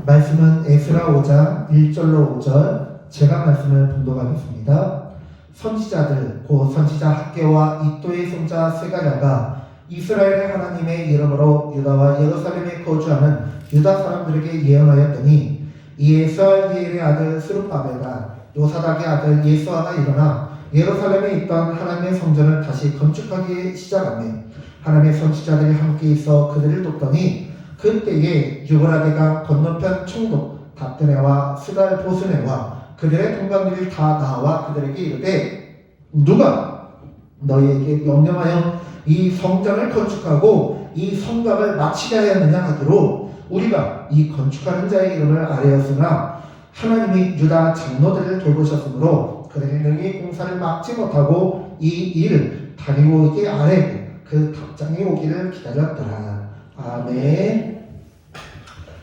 말씀은 에스라 5장 1절로 5절 제가 말씀을 봉독하겠습니다. 선지자들 곧 선지자 학개와 이도의 손자 스가랴가 이스라엘의 하나님의 이름으로 유다와 예루살렘에 거주하는 유다 사람들에게 예언하였더니 이에 스알디엘의 아들 스룹바벨과 요사닥의 아들 예수아가 일어나 예루살렘에 있던 하나님의 성전을 다시 건축하기 시작하며 하나님의 선지자들이 함께 있어 그들을 돕더니 그때에 유브라데강 건너편 총독 답드네와 스달 보스네와 그들의 동감들이 다 나와 그들에게 이르되 누가 너희에게 명령하여 이 성전을 건축하고 이 성곽을 마치게 하였느냐 하기로 우리가 이 건축하는 자의 이름을 아뢰었으나 하나님이 유다 장로들을 돌보셨으므로 그들이 능히 공사를 막지 못하고 이 일을 다리오에게 아뢰고 그 답장이 오기를 기다렸더라. 아멘.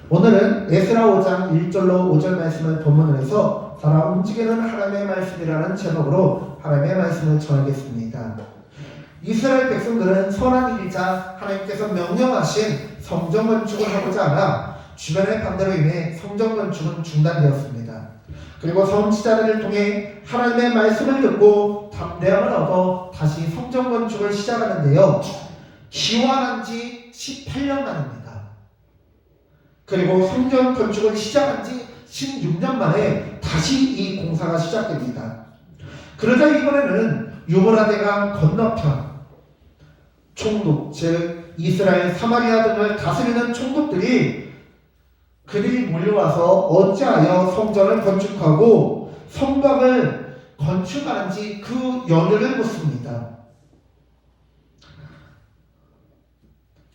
오늘은 에스라 5장 1절로 5절 말씀을 본문으로 해서 살아 움직이는 하나님의 말씀이라는 제목으로 하나님의 말씀을 전하겠습니다. 이스라엘 백성들은 선한 일이자 하나님께서 명령하신 성전 건축을 하고자 하나 주변의 반대로 인해 성전 건축은 중단되었습니다. 그리고 선지자들을 통해 하나님의 말씀을 듣고 담대함을 얻어 다시 성전 건축을 시작하는데요. 기원한 지 18년 만입니다. 그리고 성전 건축을 시작한 지 16년 만에 다시 이 공사가 시작됩니다. 그러자 이번에는 유브라데강 건너편 총독, 즉 이스라엘 사마리아 등을 다스리는 총독들이 그들이 몰려와서 어찌하여 성전을 건축하고 성곽을 건축하는지 그 연유를 묻습니다.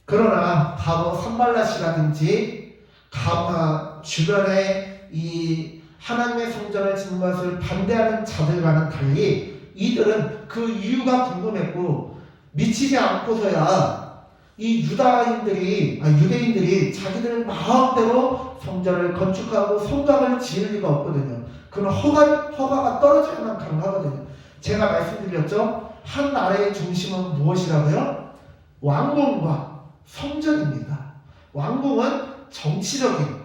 그러나 과거 산발랏이라든지 가마 주변에 이 하나님의 성전을 짓는 것을 반대하는 자들과는 달리 이들은 그 이유가 궁금했고 미치지 않고서야 이 유대인들이 자기들 마음대로 성전을 건축하고 성곽을 지을 리가 없거든요. 그건 허가가 떨어져야만 가능하거든요. 제가 말씀드렸죠. 한 나라의 중심은 무엇이라고요? 왕궁과 성전입니다. 왕궁은 정치적인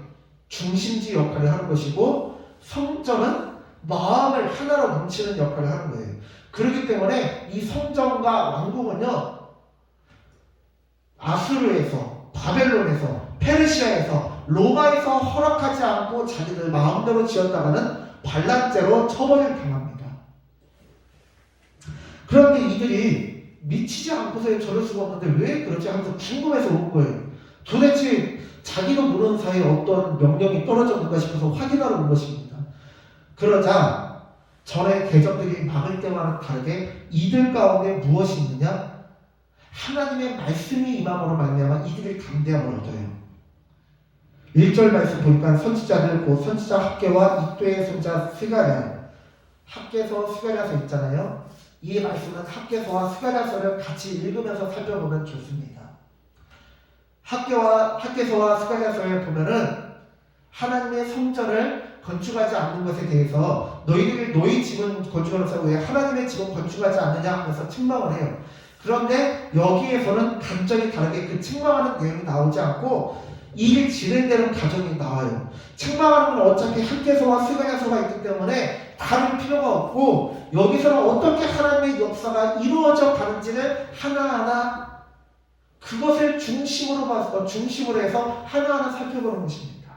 중심지 역할을 하는 것이고 성전은 마음을 하나로 뭉치는 역할을 하는 거예요. 그렇기 때문에 이 성전과 왕궁은요, 아수르에서, 바벨론에서, 페르시아에서, 로마에서 허락하지 않고 자기들 마음대로 지었다가는 반란죄로 처벌을 당합니다. 그런데 이들이 미치지 않고서 저럴 수가 없는데 왜 그러지 하면서 궁금해서 온 거예요. 도대체 자기도 모르는 사이에 어떤 명령이 떨어졌는가 싶어서 확인하러 온 것입니다. 그러자 전에 대적들이 막을 때와는 다르게 이들 가운데 무엇이 있느냐? 하나님의 말씀이 임함으로 말미암아 이들이 담대함을 얻어요. 1절 말씀 보니까 선지자들 곧 선지자 학개와 이도의 손자 스가랴, 학개서 스가랴서 있잖아요. 이 말씀은 학개서와 스가랴서를 같이 읽으면서 살펴보면 좋습니다. 학개서와 스가랴서에 보면은 하나님의 성전을 건축하지 않는 것에 대해서 너희 집은 건축하면서 왜 하나님의 집은 건축하지 않느냐 하면서 책망을 해요. 그런데 여기에서는 간절히 다르게 그 책망하는 내용이 나오지 않고 일 진행되는 과정이 나와요. 책망하는 건 어차피 학개서와 스가랴서가 있기 때문에 다를 필요가 없고 여기서는 어떻게 하나님의 역사가 이루어져 가는지를 하나하나 그것을 중심으로 해서 하나하나 살펴보는 것입니다.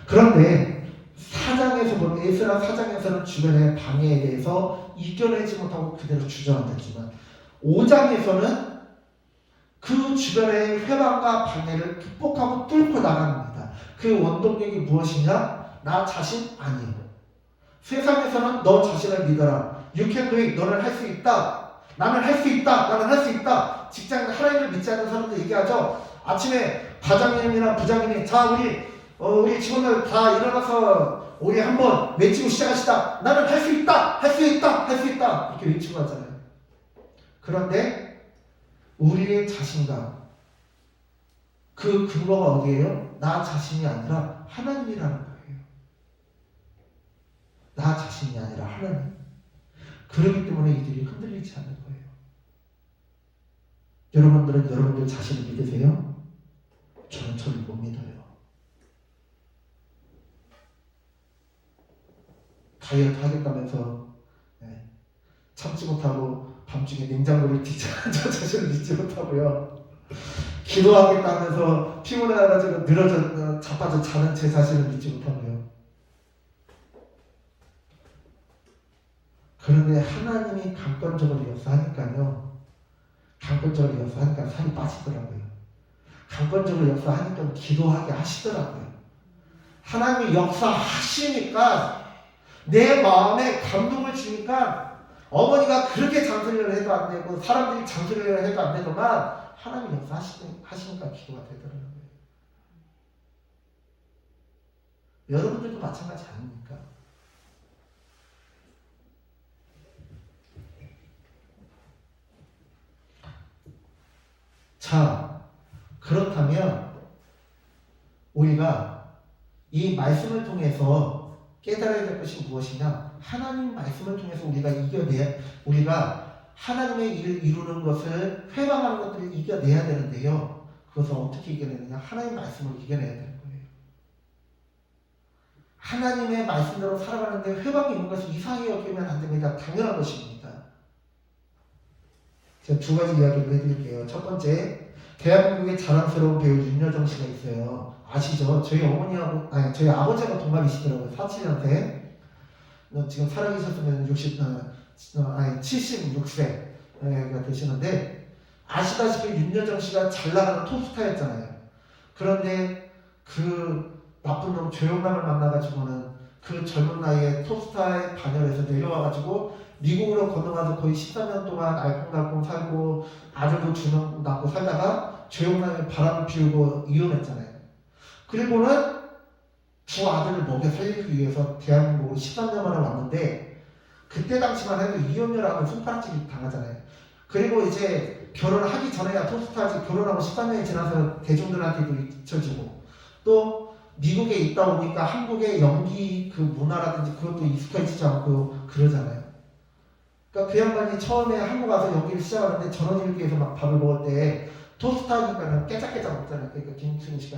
그런데 사장에서 보면 에스라 사장에서는 주변의 방해에 대해서 이겨내지 못하고 그대로 주저앉았지만 5장에서는 그 주변의 회방과 방해를 극복하고 뚫고 나갑니다. 그 원동력이 무엇이냐? 나 자신 아니에요. 세상에서는 너 자신을 믿어라. You can do it. 너는 할 수 있다. 나는 할 수 있다. 나는 할 수 있다. 직장에 하나님을 믿지 않는 사람들 얘기하죠. 아침에 과장님이나 부장님이 자 우리 직원들 다 일어나서 우리 한번 외치고 시작합시다. 나는 할 수 있다. 할 수 있다. 할 수 있다. 이렇게 외치고 하잖아요. 그런데 우리의 자신감 그 근거가 어디예요? 나 자신이 아니라 하나님이라는 거예요. 나 자신이 아니라 하나님. 그렇기 때문에 이들이 흔들리지 않는 거예요. 여러분들은 여러분들 자신을 믿으세요? 저는 못 믿어요. 다이어트 하겠다면서 예, 참지 못하고 밤중에 냉장고를 뒤져서 저 자신을 믿지 못하고요. 기도하겠다면서 피곤해가지고 늘어져 자빠져 자는 제 자신을 믿지 못하고요. 그런데 하나님이 강권적으로 역사하니까요. 강권적으로 역사하니까 살이 빠지더라고요. 강권적으로 역사하니까 기도하게 하시더라고요. 하나님이 역사하시니까 내 마음에 감동을 주니까 어머니가 그렇게 잔소리를 해도 안 되고 사람들이 잔소리를 해도 안 되더만 하나님이 역사하시니까 기도가 되더라고요. 여러분들도 마찬가지 아닙니까? 자, 그렇다면 우리가 이 말씀을 통해서 깨달아야 될 것이 무엇이냐? 하나님 말씀을 통해서 우리가 하나님의 일을 이루는 것을 회방하는 것들을 이겨내야 되는데요. 그것을 어떻게 이겨내느냐? 하나님의 말씀을 이겨내야 되는 거예요. 하나님의 말씀대로 살아가는데 회방이 있는 것을 이상하게 여기면 안 됩니다. 당연한 것입니다. 제가 두 가지 이야기를 해드릴게요. 첫 번째, 대한민국의 자랑스러운 배우 윤여정 씨가 있어요. 아시죠? 저희 저희 아버지하고 동갑이시더라고요. 47년생. 지금 살아계셨으면 76세가 되시는데, 아시다시피 윤여정 씨가 잘 나가는 톱스타였잖아요. 그런데 그 나쁜 놈 조영남을 만나가지고는 그 젊은 나이에 톱스타의 반열에서 내려와가지고 미국으로 건너가서 거의 13년 동안 알콩달콩 살고 아들도 2명 낳고 살다가 조영남이 바람을 피우고 이혼했잖아요. 그리고는 두 아들을 먹여 살리기 위해서 대한민국으로 13년 만에 왔는데 그때 당시만 해도 이혼녀라고 손가락질이 당하잖아요. 그리고 이제 결혼하기 전에야 톱스타지 결혼하고 13년이 지나서 대중들한테도 잊혀지고 또 미국에 있다 보니까 한국의 연기 그 문화라든지 그것도 익숙해지지 않고 그러잖아요. 그러니까 그 양반이 처음에 한국 와서 연기를 시작하는데 전원일기에서 막 밥을 먹을 때 톱스타니까는 깨작깨작 먹잖아요. 그러니까 김승희 씨가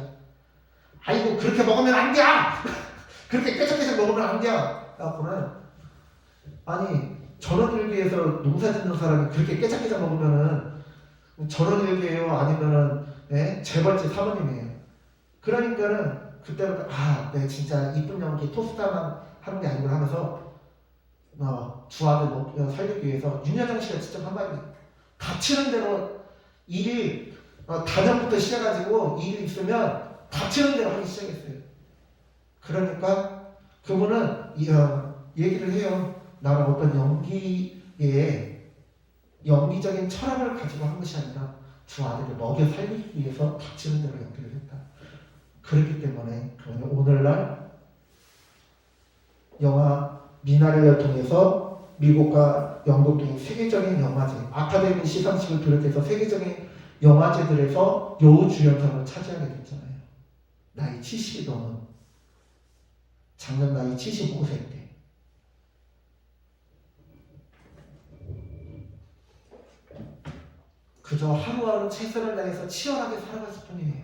아이고 그렇게 먹으면 안 돼! 그렇게 깨작깨작 먹으면 안 돼! 그래갖고는 아니 전원일기에서 농사 짓는 사람이 그렇게 깨작깨작 먹으면은 전원일기예요? 아니면은 재벌집 사모님이에요. 그러니까는 그때부터 네 진짜 이쁜 연기 톱스타만 하는 게 아니구나 하면서 두 아들 살리기 위해서 윤여정 씨가 직접 한마디 닥치는 대로 일이 단연부터 시작해가지고 일이 있으면 닥치는 대로 하기 시작했어요. 그러니까 그분은 얘기를 해요. 나는 어떤 연기적인 철학을 가지고 한 것이 아니라 두 아들을 먹여 살리기 위해서 닥치는 대로 연기를 했다. 그렇기 때문에 오늘날 영화 미나리를 통해서 미국과 영국 등 세계적인 영화제, 아카데미 시상식을 비롯해서 세계적인 영화제들에서 여우주연상을 차지하게 됐잖아요. 나이 70이 넘은 작년 나이 75세 때. 그저 하루하루 최선을 다해서 치열하게 살아갔을 뿐이에요.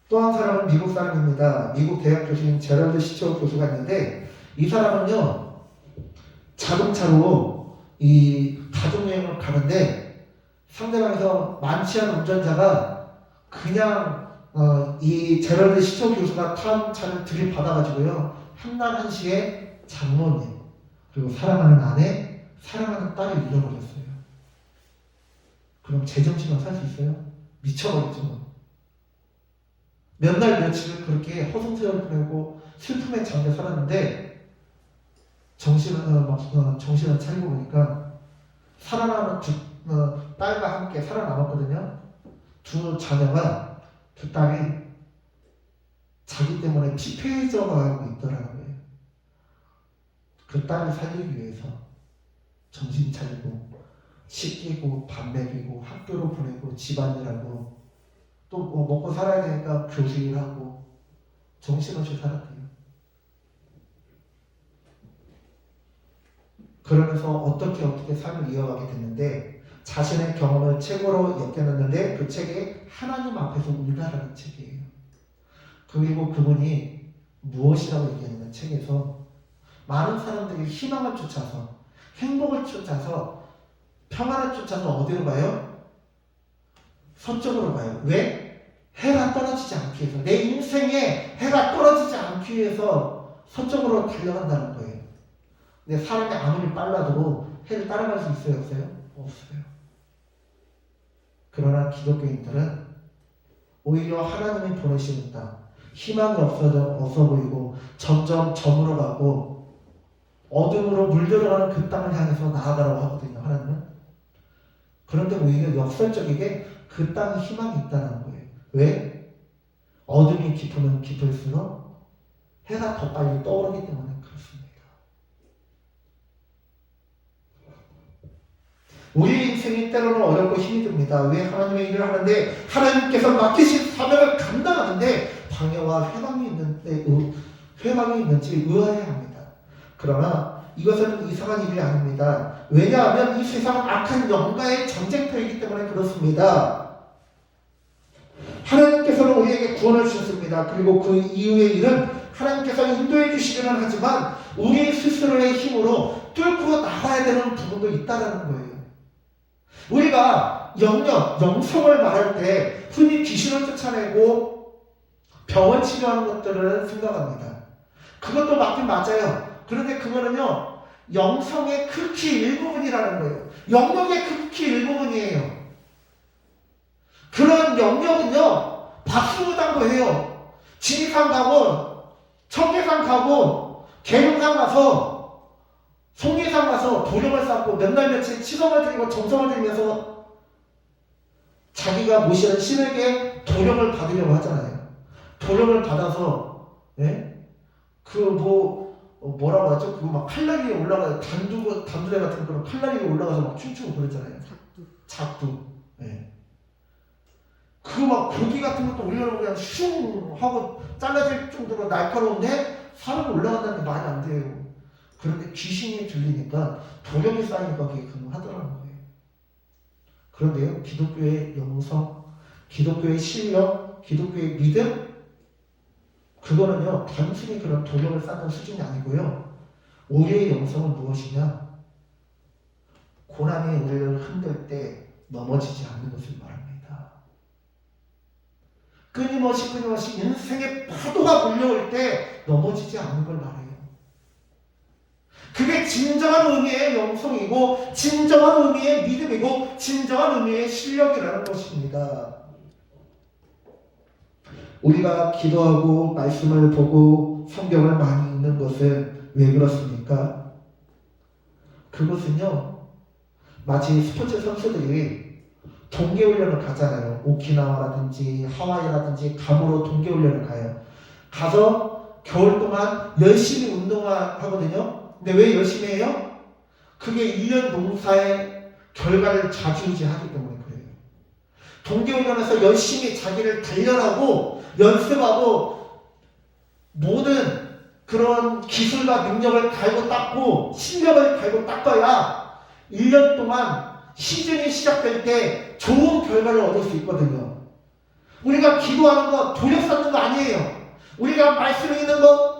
또 한 사람은 미국 사람입니다. 미국 대학 교수인 제럴드 시초 교수가 있는데 이 사람은요 자동차로 이 가족여행을 가는데 상대방에서 만취 한 운전자가 그냥 이 제럴드 시초 교수가 탄 차를 들이받아가지고요 한날 한시에 장모님 그리고 사랑하는 아내 사랑하는 딸을 잃어버렸어요. 그럼 제정신으로 살 수 있어요? 미쳐버리죠. 몇 날 며칠을 그렇게 허송세월 보내고 슬픔에 잠겨 살았는데 정신을 차리고 보니까 살아남은 딸과 함께 살아남았거든요. 두 자녀가 두 딸이 자기 때문에 피폐해져 가고 있더라고요. 그 딸을 살리기 위해서 정신 차리고 씻기고 밥 먹이고 학교로 보내고 집안일하고 또 먹고 살아야 되니까 교수일하고 정신없이 살았대요. 그러면서 어떻게 삶을 이어가게 됐는데 자신의 경험을 책으로 엮여놨는데 그 책이 하나님 앞에서 울다라는 책이에요. 그리고 그분이 무엇이라고 얘기하냐면 책에서 많은 사람들이 희망을 쫓아서, 행복을 쫓아서, 평안을 쫓아서 어디로 가요? 서쪽으로 가요. 왜? 해가 떨어지지 않기 위해서. 내 인생에 해가 떨어지지 않기 위해서 서쪽으로 달려간다는 거예요. 근데 사람이 아무리 빨라도 해를 따라갈 수 있어요? 없어요? 없어요. 그러나 기독교인들은 오히려 하나님이 보내시는 땅, 희망이 없어 보이고 점점 저물어 가고 어둠으로 물들어가는 그 땅을 향해서 나아가라고 하거든요. 하나님은. 그런데 오히려 역설적이게 그 땅에 희망이 있다는 거예요. 왜? 어둠이 깊으면 깊을수록 해가 더 빨리 떠오르기 때문에 그렇습니다. 우리 인생이 때로는 어렵고 힘이 듭니다. 왜? 하나님의 일을 하는데 하나님께서 맡기신 사명을 감당하는데 방해와 회방이 있는지 의아해야 합니다. 그러나 이것은 이상한 일이 아닙니다. 왜냐하면 이 세상은 악한 영과의 전쟁터이기 때문에 그렇습니다. 하나님께서는 우리에게 구원을 주셨습니다. 그리고 그 이후의 일은 하나님께서 인도해 주시기는 하지만 우리 스스로의 힘으로 뚫고 나가야 되는 부분도 있다는 거예요. 우리가 영성을 말할 때 흔히 귀신을 쫓아내고 병을 치료하는 것들을 생각합니다. 그것도 맞긴 맞아요. 그런데 그거는요, 영성의 극히 일부분이라는 거예요. 영역의 극히 일부분이에요. 그런 영역은요, 박수무당도 지리산 가고, 청계산 가고, 계룡산 가서, 송계산 가서 도령을 쌓고 몇 날 며칠 치성을 드리고 정성을 드리면서 자기가 모시는 신에게 도령을 받으려고 하잖아요. 도령을 받아서, 뭐라고 하죠? 그거 막 칼날 위에 올라가서 단두대 같은 그런 칼날 위에 올라가서 막 춤추고 그러잖아요. 작두. 그거 막 고기 같은 것도 올려놓고 그냥 슝 하고 잘라질 정도로 날카로운데 사람이 올라간다는 게 말이 안 돼요. 그런데 귀신이 들리니까 도령이 쌓이니까 그게 가능하더라는 거예요. 그런데요, 기독교의 영성, 기독교의 실력, 기독교의 믿음, 그거는요, 단순히 그런 도령을 쌓는 수준이 아니고요. 우리의 영성은 무엇이냐? 고난이 우리를 흔들 때 넘어지지 않는 것을 말합니다. 끊임없이 인생의 파도가 몰려올 때 넘어지지 않는 걸 말해요. 그게 진정한 의미의 영성이고 진정한 의미의 믿음이고 진정한 의미의 실력이라는 것입니다. 우리가 기도하고 말씀을 보고 성경을 많이 읽는 것은 왜 그렇습니까? 그것은요, 마치 스포츠 선수들이 동계훈련을 가잖아요. 오키나와라든지 하와이라든지 감으로 동계훈련을 가요. 가서 겨울 동안 열심히 운동하거든요. 근데 왜 열심히 해요? 그게 1년 농사의 결과를 좌지우지하기 때문에 그래요. 동계훈련에서 열심히 자기를 단련하고 연습하고 모든 그런 기술과 능력을 갈고 닦고 실력을 갈고 닦아야 1년 동안 시즌이 시작될 때 좋은 결과를 얻을 수 있거든요. 우리가 기도하는 거 도력 쌓는 거 아니에요. 우리가 말씀을 읽는 거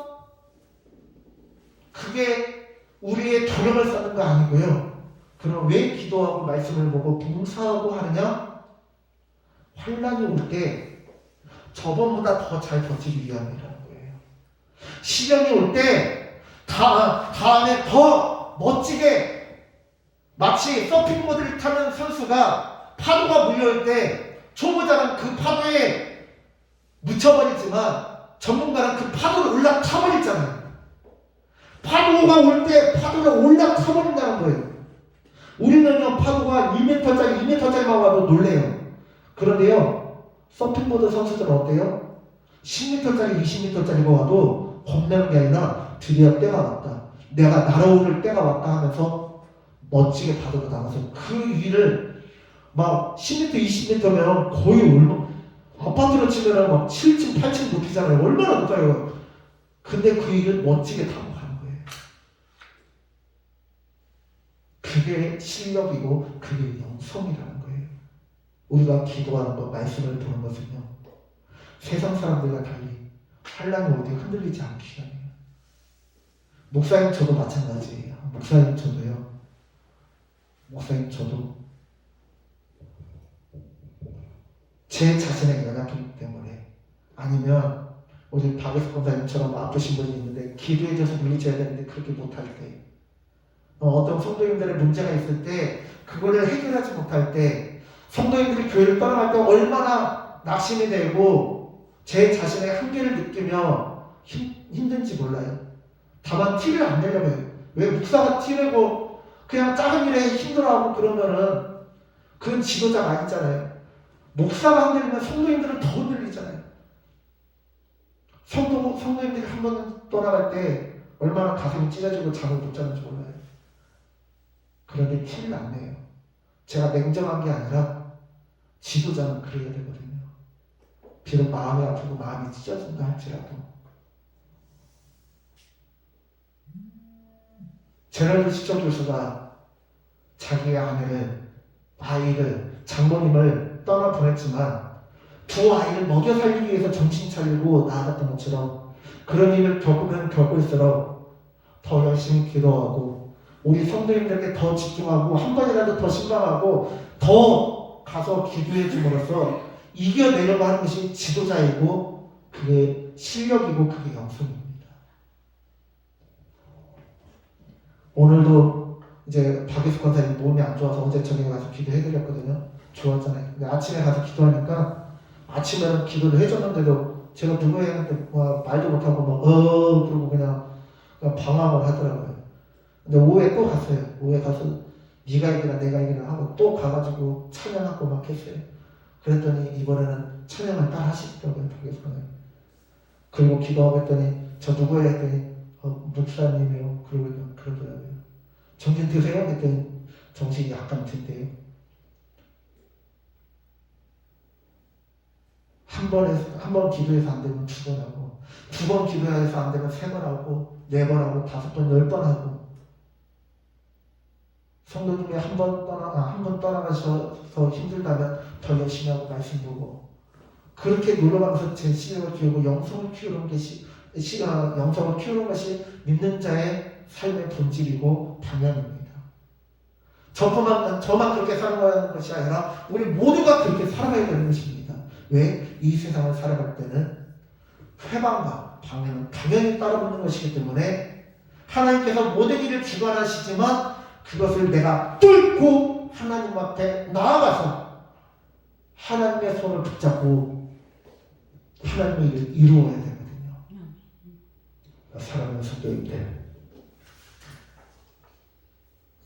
그게 우리의 도력을 쌓는 거 아니고요. 그럼 왜 기도하고 말씀을 보고 봉사하고 하느냐? 환난이 올 때 저번보다 더 잘 버티기 위함이라는 거예요. 시련이 올 때 다음에 더 멋지게 마치 서핑보드를 타는 선수가 파도가 몰려올 때 초보자는 그 파도에 묻혀버리지만 전문가는 그 파도를 올라타버리잖아요. 파도가 올 때 파도를 올라타버린다는 거예요. 우리는요, 파도가 1m짜리 2m짜리만 와도 놀래요. 그런데요, 서핑보드 선수들은 어때요? 10m짜리 20m짜리가 와도 겁내는 게 아니라 드디어 때가 왔다, 내가 날아오를 때가 왔다 하면서 멋지게 파도가 나가서 그 위를 막 10m, 20m면 거의 아파트로 치면 막 7층, 8층 높이잖아요. 얼마나 높아요. 근데 그 위를 멋지게 타고 가는 거예요. 그게 실력이고 그게 영성이라는 거예요. 우리가 기도하는 것, 말씀을 보는 것은요, 세상 사람들과 달리 환난이 올 때 흔들리지 않기 위함이에요. 목사님 저도 마찬가지예요. 목사님 저도요. 목사님 저도 제 자신의 연약이기 때문에, 아니면 우리 박예수 권사님처럼 아프신 분이 있는데 기도해줘서 물리쳐야 되는데 그렇게 못할 때, 어떤 성도님들의 문제가 있을 때 그거를 해결하지 못할 때, 성도님들이 교회를 떠나갈 때 얼마나 낙심이 되고 제 자신의 한계를 느끼며 힘든지 몰라요. 다만 티를 안 내려고 해요. 왜 목사가 티내고 그냥 작은 일에 힘들어하고 그러면은 그건 지도자가 아니잖아요. 목사가 흔들리면 성도님들은 더 흔들리잖아요. 성도님들이 한 번 떠나갈 때 얼마나 가슴이 찢어지고 잠을 못 자는지 몰라요. 그런데 티를 안 내요. 제가 냉정한 게 아니라 지도자는 그래야 되거든요. 비록 마음이 아프고 마음이 찢어진다 할지라도. 제랄드 시청 교수가 자기의 아이를, 장모님을 떠나보냈지만 두 아이를 먹여 살리기 위해서 정신 차리고 나아갔던 것처럼, 그런 일을 겪으면 겪을수록 더 열심히 기도하고 우리 성도님들에게 더 집중하고 한 번이라도 더 신방하고 더 가서 기도해 줌으로써 이겨내려고 하는 것이 지도자이고 그게 실력이고 그게 영성입니다. 오늘도 이제 박예수 권사님 몸이 안 좋아서 어제 저녁에 가서 기도해드렸거든요. 좋았잖아요. 근데 아침에 가서 기도하니까, 아침에는 기도를 해줬는데도 제가 누구에게 말도 못하고 그러고 그냥 방황을 하더라고요. 근데 오후에 또 갔어요. 오후에 가서 네가 이기나 내가 이기나 하고 또 가가지고 찬양하고 막 했어요. 그랬더니 이번에는 찬양을 따라 하시더라고요. 박예수 권사님. 그리고 기도하고 했더니 저 누구예요? 했더니 목사님이요. 그러더라고요. 정신 드세요? 했더니 정신이 약간 든대요. 한 번 기도해서 안 되면 2번 하고, 2번 기도해서 안 되면 3번 하고, 4번 하고, 5번, 10번 하고. 성도님이 한 번 떠나가셔서 힘들다면 더 열심히 하고 말씀 보고, 그렇게 놀러가면서 제 실력을 키우고 영성을 키우는 것이 믿는 자의 삶의 본질이고 방향입니다. 저만 그렇게 살아가는 것이 아니라 우리 모두가 그렇게 살아가야 되는 것입니다. 왜? 이 세상을 살아갈 때는 회방과 방향은 당연히 따라붙는 것이기 때문에 하나님께서 모든 일을 주관하시지만 그것을 내가 뚫고 하나님 앞에 나아가서 하나님의 손을 붙잡고 하나님의 일을 이루어야 되거든요. 사랑하는 성도님들,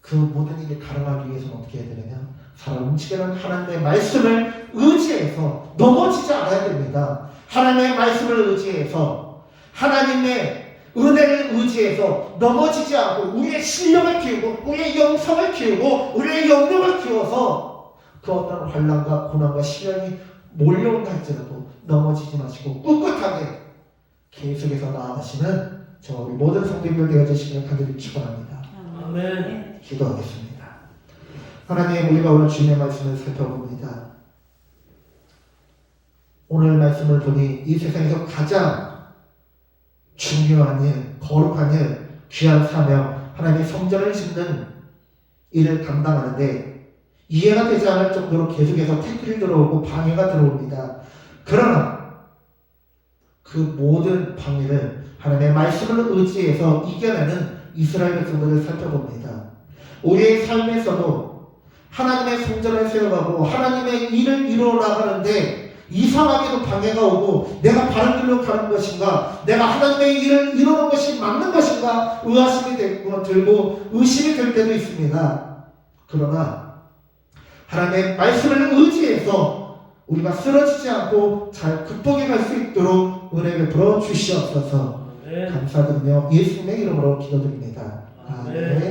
그 모든 일이 가능하기 위해서는 어떻게 해야 되느냐? 사람 움직이는 하나님의 말씀을 의지해서 넘어지지 않아야 됩니다. 하나님의 말씀을 의지해서, 하나님의 은혜를 의지해서 넘어지지 않고 우리의 실력을 키우고 우리의 영성을 키우고 우리의 영역을 키워서 그 어떤 환난과 고난과 시련이 몰려온다 할지라도 넘어지지 마시고 꿋꿋하게 계속해서 나아가시는 저 우리 모든 성도님들 되어주시기를 간절히 축원합니다. 아멘. 기도하겠습니다. 하나님, 우리가 오늘 주님의 말씀을 살펴봅니다. 오늘 말씀을 보니 이 세상에서 가장 중요한 일, 거룩한 일, 귀한 사명, 하나님의 성전을 짓는 일을 감당하는데 이해가 되지 않을 정도로 계속해서 태클이 들어오고 방해가 들어옵니다. 그러나 그 모든 방해를 하나님의 말씀을 의지해서 이겨내는 이스라엘 백성들을 살펴봅니다. 우리의 삶에서도 하나님의 성전을 세워가고 하나님의 일을 이루어 나가는데 이상하게도 방해가 오고 내가 바른 길로 가는 것인가, 내가 하나님의 일을 이루는 것이 맞는 것인가 의아심이 들고 의심이 될 때도 있습니다. 그러나 하나님의 말씀을 의지해서 우리가 쓰러지지 않고 잘 극복해 갈 수 있도록 은혜 베풀어 주시옵소서. 감사드리며 예수님의 이름으로 기도드립니다. 아멘.